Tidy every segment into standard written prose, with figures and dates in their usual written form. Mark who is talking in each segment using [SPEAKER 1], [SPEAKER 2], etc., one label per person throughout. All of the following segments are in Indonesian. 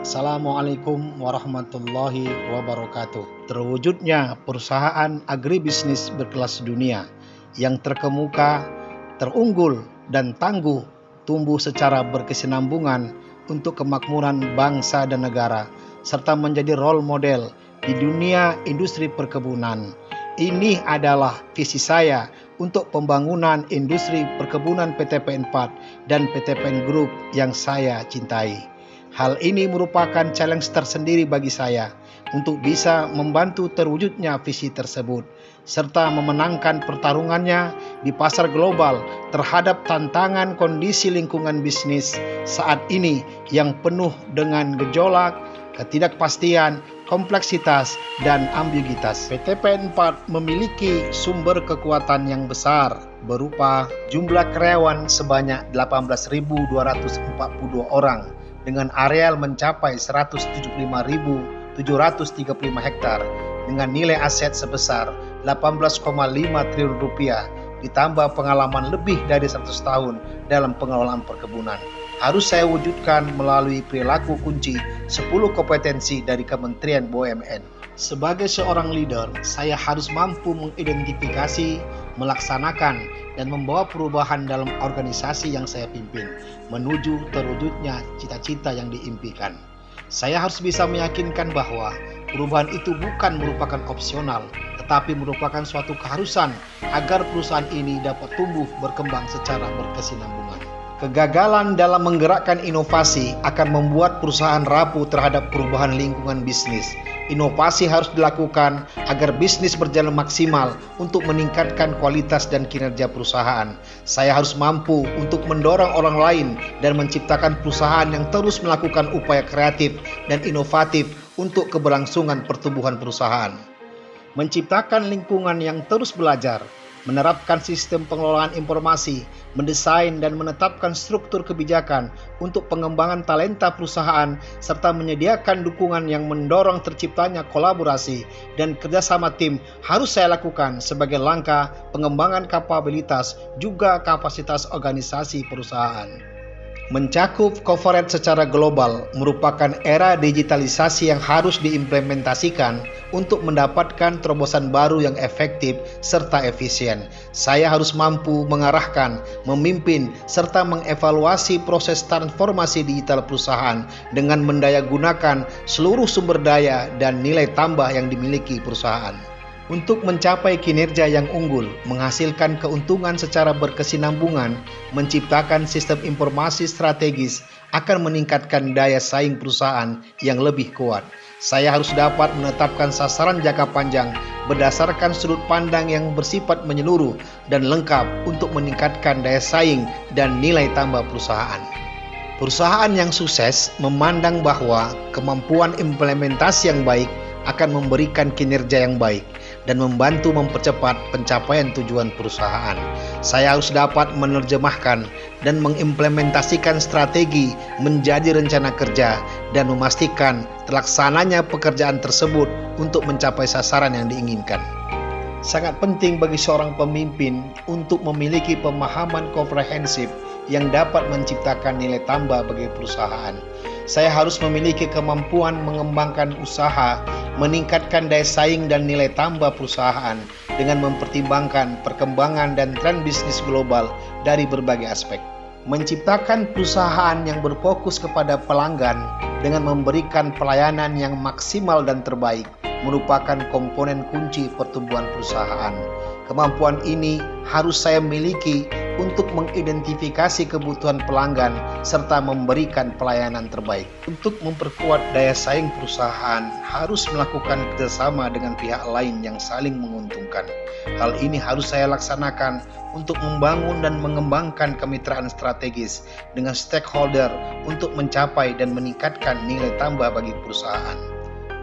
[SPEAKER 1] Assalamualaikum warahmatullahi wabarakatuh. Terwujudnya perusahaan agribisnis berkelas dunia yang terkemuka, terunggul, dan tangguh tumbuh secara berkesinambungan untuk kemakmuran bangsa dan negara, serta menjadi role model di dunia industri perkebunan. Ini adalah visi saya untuk pembangunan industri perkebunan PTPN 4 dan PTPN Group yang saya cintai. Hal ini merupakan challenge tersendiri bagi saya untuk bisa membantu terwujudnya visi tersebut, serta memenangkan pertarungannya di pasar global terhadap tantangan kondisi lingkungan bisnis saat ini yang penuh dengan gejolak, ketidakpastian, kompleksitas, dan ambiguitas. PTPN 4 memiliki sumber kekuatan yang besar berupa jumlah karyawan sebanyak 18.242 orang dengan areal mencapai 175.735 hektar dengan nilai aset sebesar 18,5 triliun rupiah ditambah pengalaman lebih dari 100 tahun dalam pengelolaan perkebunan. Harus saya wujudkan melalui perilaku kunci 10 kompetensi dari Kementerian BUMN. Sebagai seorang leader, saya harus mampu mengidentifikasi, melaksanakan, dan membawa perubahan dalam organisasi yang saya pimpin menuju terwujudnya cita-cita yang diimpikan. Saya harus bisa meyakinkan bahwa perubahan itu bukan merupakan opsional, tetapi merupakan suatu keharusan agar perusahaan ini dapat tumbuh berkembang secara berkesinambungan. Kegagalan dalam menggerakkan inovasi akan membuat perusahaan rapuh terhadap perubahan lingkungan bisnis. Inovasi harus dilakukan agar bisnis berjalan maksimal untuk meningkatkan kualitas dan kinerja perusahaan. Saya harus mampu untuk mendorong orang lain dan menciptakan perusahaan yang terus melakukan upaya kreatif dan inovatif untuk keberlangsungan pertumbuhan perusahaan. Menciptakan lingkungan yang terus belajar, menerapkan sistem pengelolaan informasi, mendesain dan menetapkan struktur kebijakan untuk pengembangan talenta perusahaan, serta menyediakan dukungan yang mendorong terciptanya kolaborasi dan kerjasama tim harus saya lakukan sebagai langkah pengembangan kapabilitas juga kapasitas organisasi perusahaan. Mencakup coverage secara global merupakan era digitalisasi yang harus diimplementasikan untuk mendapatkan terobosan baru yang efektif serta efisien. Saya harus mampu mengarahkan, memimpin, serta mengevaluasi proses transformasi digital perusahaan dengan mendayagunakan seluruh sumber daya dan nilai tambah yang dimiliki perusahaan. Untuk mencapai kinerja yang unggul, menghasilkan keuntungan secara berkesinambungan, menciptakan sistem informasi strategis akan meningkatkan daya saing perusahaan yang lebih kuat. Saya harus dapat menetapkan sasaran jangka panjang berdasarkan sudut pandang yang bersifat menyeluruh dan lengkap untuk meningkatkan daya saing dan nilai tambah perusahaan. Perusahaan yang sukses memandang bahwa kemampuan implementasi yang baik akan memberikan kinerja yang baik dan membantu mempercepat pencapaian tujuan perusahaan. Saya harus dapat menerjemahkan dan mengimplementasikan strategi menjadi rencana kerja dan memastikan terlaksananya pekerjaan tersebut untuk mencapai sasaran yang diinginkan. Sangat penting bagi seorang pemimpin untuk memiliki pemahaman komprehensif yang dapat menciptakan nilai tambah bagi perusahaan. Saya harus memiliki kemampuan mengembangkan usaha, meningkatkan daya saing dan nilai tambah perusahaan dengan mempertimbangkan perkembangan dan tren bisnis global dari berbagai aspek. Menciptakan perusahaan yang berfokus kepada pelanggan dengan memberikan pelayanan yang maksimal dan terbaik merupakan komponen kunci pertumbuhan perusahaan. Kemampuan ini harus saya miliki untuk mengidentifikasi kebutuhan pelanggan serta memberikan pelayanan terbaik. Untuk memperkuat daya saing perusahaan harus melakukan kerjasama dengan pihak lain yang saling menguntungkan. Hal ini harus saya laksanakan untuk membangun dan mengembangkan kemitraan strategis dengan stakeholder untuk mencapai dan meningkatkan nilai tambah bagi perusahaan.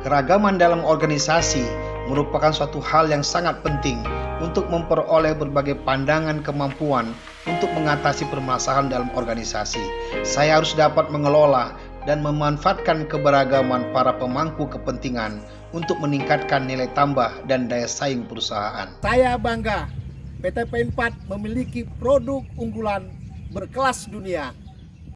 [SPEAKER 1] Keragaman dalam organisasi merupakan suatu hal yang sangat penting untuk memperoleh berbagai pandangan kemampuan untuk mengatasi permasalahan dalam organisasi. Saya harus dapat mengelola dan memanfaatkan keberagaman para pemangku kepentingan untuk meningkatkan nilai tambah dan daya saing perusahaan.
[SPEAKER 2] Saya bangga PTPN 4 memiliki produk unggulan berkelas dunia